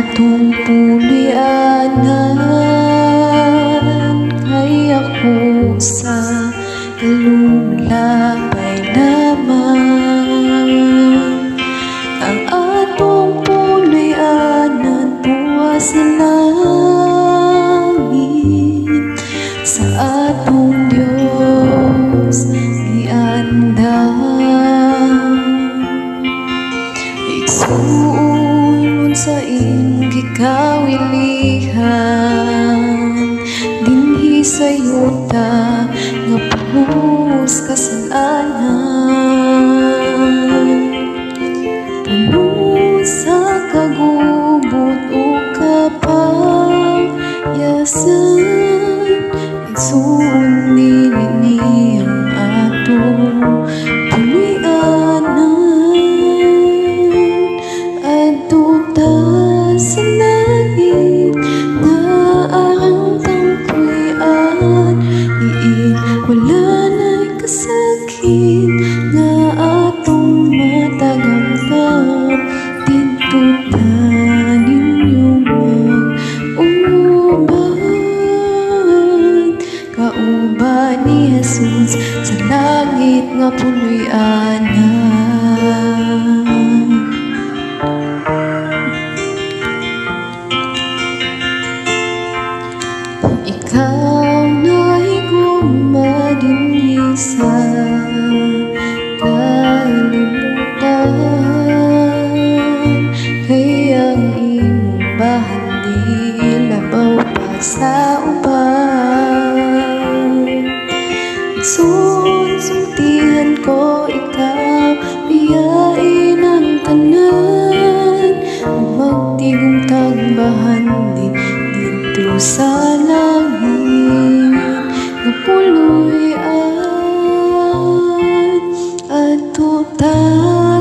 atong pulianan, kay ako sa kalulapay lamang. Ang atong pulianan tuwa sa langit, sa atong Diyos giandam. Igsuon sa imong gikawilihan, dinhi sa yuta nga punos kasalanan. Puno sa kagubot o kapayasan, igsuon dinhi ang atong pulianan. Adto ta sa langit nga arang tangpuyan, diin wala na'y kasakit nga atong matagamtam. Dito ta ninyo mag-uban, kauban ni Jesus sa langit nga puloy-anan. Ikaw na'y gumadinhi sa kalibutan, kay ang imong bahandi labaw pa sa uban. Sultihan ko ikaw, biyain ang tanan, magtigong tagbahan dito sa langit nga puloy-an. Adto ta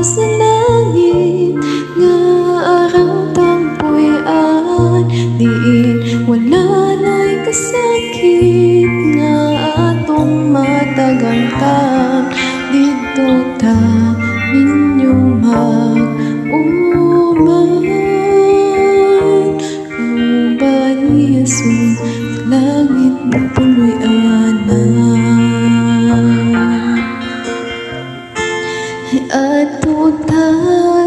sa langit nga arang tangpuyan, diin wala na'y kasakit nga atong matagamtam. Dito ta ninyo mag-uban, kauban ni Jesus sa langit nga puloy-anan. Adto ta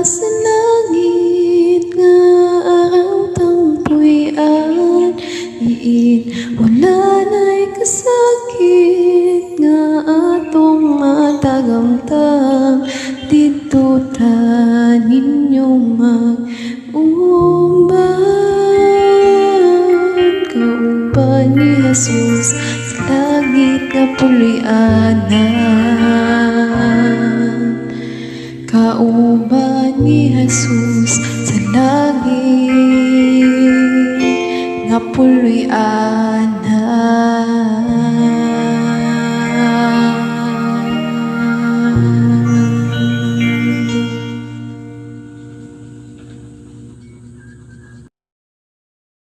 sa langit nga arang tangpuyan, diin wala na'y kasakit nga atong matagamtam. Dito ta ninyo mag-uban, kauban ni Jesus sa langit nga puloy-anan. Kauban ni Jesus sa langit nga puloy-anan.